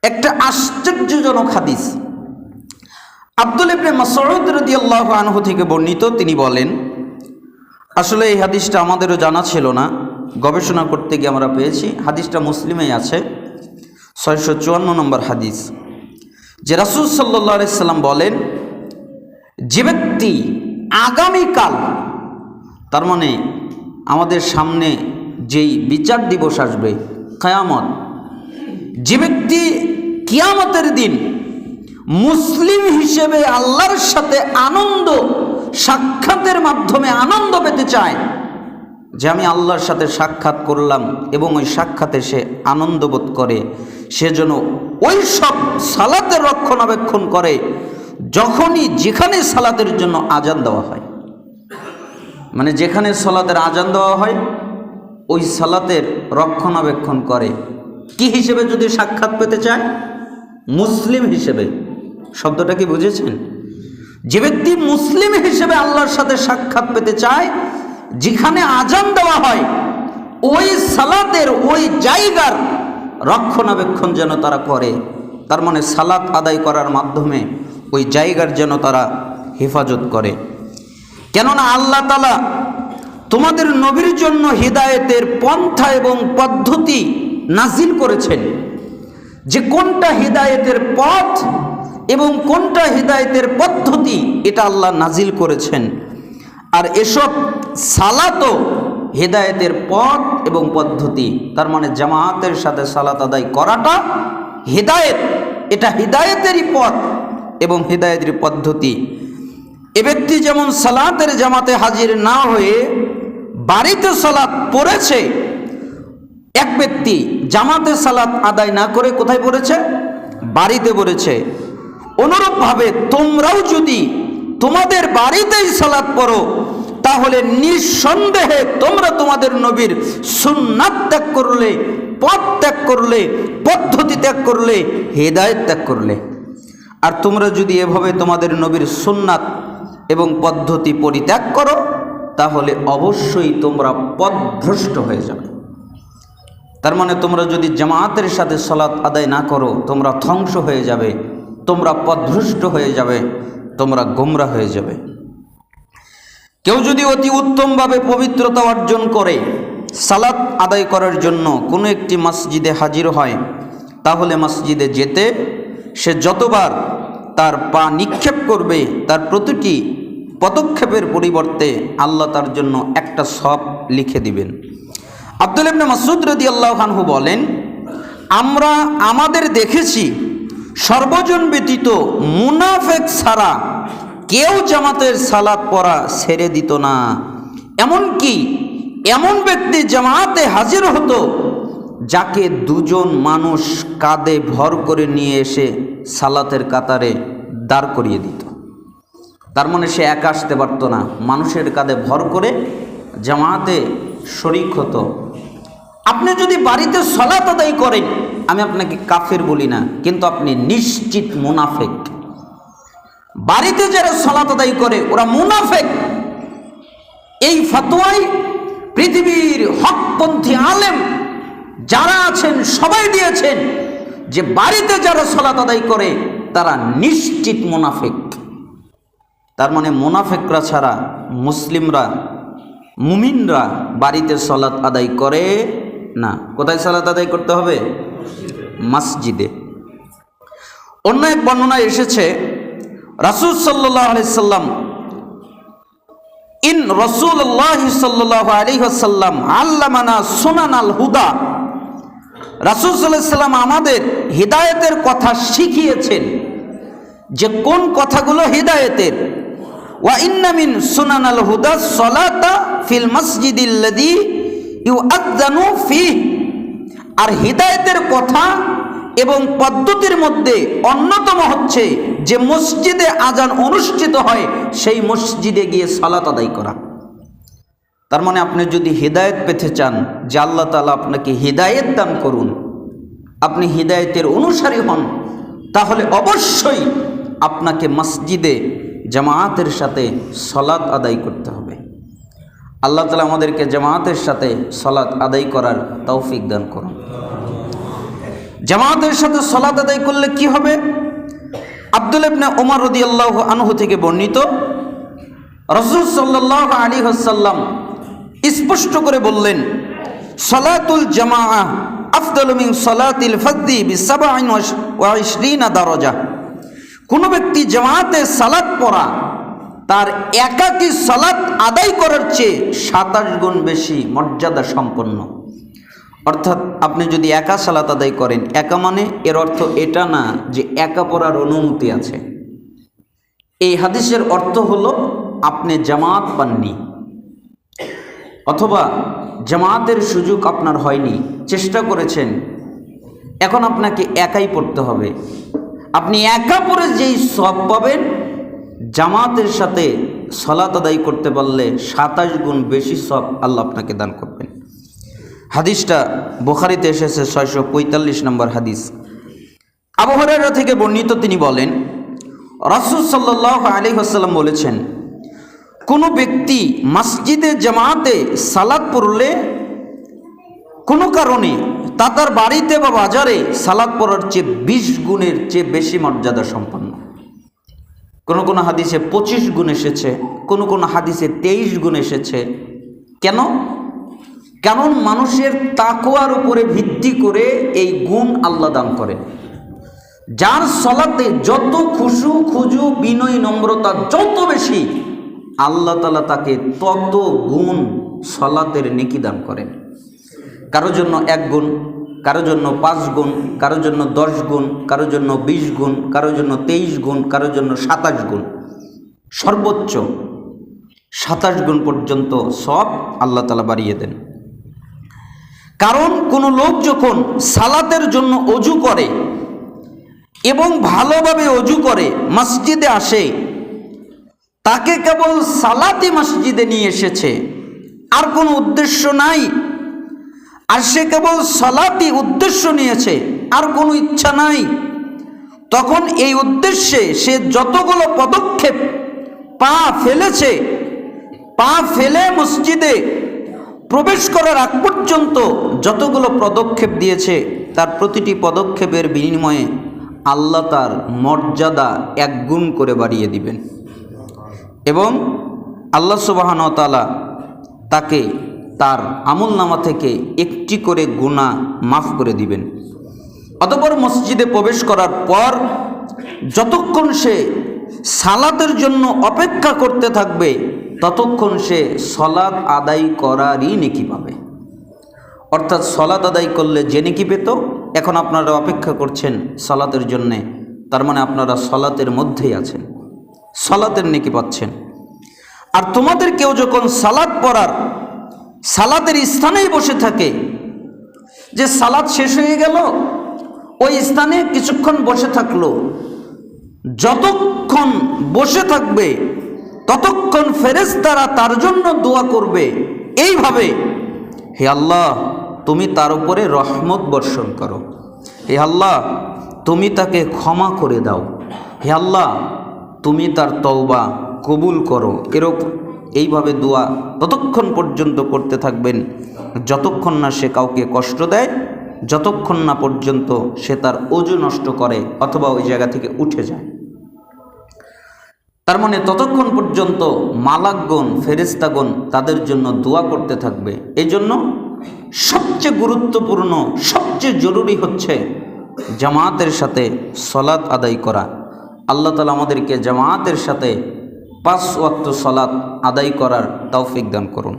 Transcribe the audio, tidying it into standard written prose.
একটা আশ্চর্যজনক হাদিস। আব্দুল ইবনে মাসউদ রাদিয়াল্লাহু আনহু থেকে বর্ণিত, তিনি বলেন, আসলে এই হাদিসটা আমাদেরও জানা ছিল না, গবেষণা করতে গিয়ে আমরা পেয়েছি। হাদিসটা মুসলিমেই আছে, 654 নম্বর হাদিস, যে রাসূল সাল্লাল্লাহু আলাইহি সাল্লাম বলেন, যে ব্যক্তি আগামীকাল, তার মানে আমাদের সামনে যেই বিচার দিবস আসবে, কিয়ামত, যে ব্যক্তি কিয়ামতের দিন মুসলিম হিসেবে আল্লাহর সাথে আনন্দ সাক্ষাতের মাধ্যমে আনন্দ পেতে চায়, যে আমি আল্লাহর সাথে সাক্ষাৎ করলাম এবং ওই সাক্ষাতে সে আনন্দ বোধ করে, সে যেন ওই সব সালাতের রক্ষণাবেক্ষণ করে যখনই যেখানে সালাতের জন্য আজান দেওয়া হয়, মানে যেখানে সালাতের আজান দেওয়া হয় ওই সালাতের রক্ষণাবেক্ষণ করে। কি হিসেবে যদি সাক্ষাৎ পেতে চায়? মুসলিম হিসেবে। শব্দটা কি বুঝেছেন? যে ব্যক্তি মুসলিম হিসেবে আল্লাহর সাথে সাক্ষাৎ পেতে চায়, যেখানে আজান দেওয়া হয় ওই সালাতের ওই জায়গার রক্ষণাবেক্ষণ যেন তারা করে। তার মানে সালাত আদায় করার মাধ্যমে ওই জায়গার যেন তারা হেফাজত করে। কেননা আল্লাহ তাআলা তোমাদের নবীর জন্য হিদায়েতের পন্থা এবং পদ্ধতি নাজিল করেছেন, যে কোনটা হিদায়েতের পথ এবং কোনটা হিদায়েতের পদ্ধতি, এটা আল্লাহ নাজিল করেছেন। আর এসব সালাতও হিদায়েতের পথ এবং পদ্ধতি। তার মানে জামায়াতের সাথে সালাত আদায় করাটা হিদায়েত, এটা হিদায়েতেরই পথ এবং হিদায়েতের পদ্ধতি। এ ব্যক্তি যেমন সালাতের জামাতে হাজির না হয়ে বাড়িতে সালাত পড়েছে, এক ব্যক্তি জামাতে সালাত আদায় না করে কোথায় পড়েছে? বাড়িতে পড়েছে। অনুরূপভাবে তোমরাও যদি তোমাদের বাড়িতেই সালাত পড়ো, তাহলে নিঃসন্দেহে তোমরা তোমাদের নবীর সুন্নাত ত্যাগ করলে, পথ ত্যাগ করলে, পদ্ধতি ত্যাগ করলে, হিদায়াত ত্যাগ করলে। আর তোমরা যদি এভাবে তোমাদের নবীর সুন্নাত এবং পদ্ধতি পরিত্যাগ করো, তাহলে অবশ্যই তোমরা পথভ্রষ্ট হয়ে যাবে। তার মানে তোমরা যদি জামাতের সাথে সালাত আদায় না করো, তোমরা ধ্বংস হয়ে যাবে, তোমরা পথভ্রষ্ট হয়ে যাবে, তোমরা গোমরা হয়ে যাবে। কেউ যদি অতি উত্তমভাবে পবিত্রতা অর্জন করে সালাত আদায় করার জন্য কোনো একটি মসজিদে হাজির হয়, তাহলে মসজিদে যেতে সে যতবার তার পা নিক্ষেপ করবে, তার প্রতিটি পদক্ষেপের পরিবর্তে আল্লাহ তার জন্য একটা সওয়াব লিখে দিবেন। আব্দুল ইবনে মাসউদ রাদিয়াল্লাহু আনহু বলেন, আমরা আমাদের দেখেছি সর্বজন ব্যতীত মুনাফিক ছাড়া কেউ জামাতের সালাত পড়া ছেড়ে দিত না। এমনকি এমন ব্যক্তি জামাতে হাজির হতো যাকে দুজন মানুষ কাঁধে ভর করে নিয়ে এসে সালাতের কাতারে দাঁড় করিয়ে দিত। তার মানে সে একা আসতে পারত না, মানুষের কাঁধে ভর করে জামাতে শরীক হতো। আপনি যদি বাড়িতে সালাত আদায় করেন, আমি আপনাকে কাফের বলি না, কিন্তু আপনি নিশ্চিত মুনাফিক। বাড়িতে যারা সালাত আদায় করে ওরা মুনাফিক। এই ফতোয়াই পৃথিবীর হকপন্থী আলেম যারা আছেন সবাই দিয়েছেন, যে বাড়িতে যারা সালাত আদায় করে তারা নিশ্চিত মুনাফিক। তার মানে মুনাফিকরা ছাড়া মুসলিমরা, মুমিনরা বাড়িতে সালাত আদায় করে না। কোথায় সালাত আদায় করতে হবে? মসজিদে। অন্য এক বর্ণনায় এসেছে, রাসূল সাল্লাল্লাহু আলাইহি সাল্লাম ইন রাসূলুল্লাহ সাল্লাল্লাহু আলাইহি ওয়াসাল্লাম আল্লামানা সুনানাল হুদা। রাসূল সাল্লাল্লাহু আলাইহি সাল্লাম আমাদের হিদায়াতের কথা শিখিয়েছেন, যে কোন কথাগুলো হিদায়াতের। ওয়া ইন্না মিন সুনানাল হুদা সালাতা ফিল মসজিদিল্লাযী ইউআযানু ফীহি। আর হিদায়াতের কথা এবং পদ্ধতির মধ্যে অন্যতম হচ্ছে যে মসজিদে আজান অনুষ্ঠিত হয় সেই মসজিদে গিয়ে সালাত আদায় করা। তার মানে আপনি যদি হিদায়াত পেতে চান, যে আল্লাহ তাআলা আপনাকে হিদায়াত দান করুন, আপনি হিদায়াতের অনুসারী হন, তাহলে অবশ্যই আপনাকে মসজিদে জামায়াতের সাথে সালাত আদায় করতে হবে। আল্লাহ তাআলা আমাদেরকে জামায়াতের সাথে সালাত আদায় করার তৌফিক দান করুন। জামাতের সাথে সালাত আদায় করলে কি হবে? আব্দুল্লাহ ইবনে ওমর রাদিয়াল্লাহু আনহু থেকে বর্ণিত, রাসূল সাল্লাল্লাহু আলাইহি ওয়াসাল্লাম স্পষ্ট করে বললেন, সালাতুল জামাআ আফদালু মিন সালাতিল ফাযি বি27 দারাজা। কোনো ব্যক্তি জামাতে সালাত পড়া তার একাকী সালাত আদায় করার চেয়ে 27 গুণ বেশি মর্যাদা সম্পন্ন। অর্থাৎ আপনি যদি একা সালাত আদায় করেন, একা মানে এর অর্থ এটা না যে একা পড়ার অনুমতি আছে। এই হাদিসের অর্থ হলো আপনি জামাত পাননি, অথবা জামাতের সুযোগ আপনার হয়নি, চেষ্টা করেছেন, এখন আপনাকে একাই পড়তে হবে। আপনি একা পড়ে যেই সওয়াব পাবেন, জামাতের সাথে সালাত আদায় করতে পারলে 27 গুণ বেশি সওয়াব আল্লাহ আপনাকে দান করবেন। হাদিসটা বুখারীতে এসেছে 645 নম্বর হাদিস। আবু হুরায়রা থেকে বর্ণিত, তিনি বলেন, রাসূল সাল্লাল্লাহু আলাইহি ওয়াসাল্লাম বলেছেন, কোনো ব্যক্তি মসজিদে জামাতে সালাত পড়লে কোনো কারণে তার বাড়িতে বা বাজারে সালাত পড়ার চেয়ে 20 গুণের চেয়ে বেশি মর্যাদা সম্পন্ন। কোনো কোনো হাদিসে 25 গুণ এসেছে, কোনো কোনো হাদিসে 23 গুণ এসেছে। কেন? কারণ মানুষের তাকওয়ার উপরে ভিত্তি করে এই গুণ আল্লাহ দান করেন। যার সালাতে যত খুশু খুজু বিনয় নম্রতা যত বেশি, আল্লাহ তাআলা তাকে তত গুণ সালাতের নেকি দান করেন। কারো জন্য 1 গুণ, কারো জন্য 5 গুণ, কারো জন্য 10 গুণ, কারো জন্য 20 গুণ, কারো জন্য 23 গুণ, কারো জন্য 27 গুণ, সর্বোচ্চ 27 গুণ পর্যন্ত সব আল্লাহ তাআলা বাড়িয়ে দেন। কারণ কোনো লোক যখন সালাতের জন্য অজু করে এবং ভালোভাবে অজু করে মসজিদে আসে, তাকে কেবল সালাতে মসজিদে নিয়ে এসেছে, আর কোনো উদ্দেশ্য নাই, আর সে কেবল সালাতই উদ্দেশ্য নিয়েছে, আর কোনো ইচ্ছা নাই, তখন এই উদ্দেশ্যে সে যতগুলো পদক্ষেপ পা ফেলেছে, পা ফেলে মসজিদে প্রবেশ করার আগ পর্যন্ত যতগুলো পদক্ষেপ দিয়েছে, তার প্রতিটি পদক্ষেপের বিনিময়ে আল্লাহ তার মর্যাদা 1 গুণ করে বাড়িয়ে দিবেন এবং আল্লাহ সুবহানাহু ওয়া তাআলা তাকে তার আমলনামা থেকে 1টি করে গুনাহ মাফ করে দিবেন। অতঃপর মসজিদে প্রবেশ করার পর যতক্ষণ সে সালাতের জন্য অপেক্ষা করতে থাকবে, ততক্ষণ সে সালাত আদায় করারই নেকি পাবে। অর্থাৎ সালাত আদায় করলে যে নেকি পেত, এখন আপনারা অপেক্ষা করছেন সালাতের জন্যে, তার মানে আপনারা সালাতের মধ্যেই আছেন, সালাতের নেকি পাচ্ছেন। আর তোমাদের কেউ যখন সালাত পড়ার সালাতের স্থানেই বসে থাকে, যে সালাত শেষ হয়ে গেল, ওই স্থানে কিছুক্ষণ বসে থাকলো, যতক্ষণ বসে থাকবে ততক্ষণ ফেরেশতারা তার জন্য দোয়া করবে এইভাবে, হে আল্লাহ তুমি তার উপরে রহমত বর্ষণ করো, হে আল্লাহ তুমি তাকে ক্ষমা করে দাও, হে আল্লাহ তুমি তার তওবা কবুল করো। এইভাবে দোয়া ততক্ষণ পর্যন্ত করতে থাকবেন যতক্ষণ না সে কাউকে কষ্ট দেয়, যতক্ষণ না পর্যন্ত সে তার ওযু নষ্ট করে অথবা ওই জায়গা থেকে উঠে যায়। তার মানে ততক্ষণ পর্যন্ত মালাকগণ, ফেরেশতাগণ তাদের জন্য দোয়া করতে থাকবে। এই জন্য সবচেয়ে গুরুত্বপূর্ণ, সবচেয়ে জরুরি হচ্ছে জামাতের সাথে সালাত আদায় করা। আল্লাহ তাআলা আমাদেরকে জামাতের সাথে 5 ওয়াক্ত সালাত আদায় করার তৌফিক দান করুন।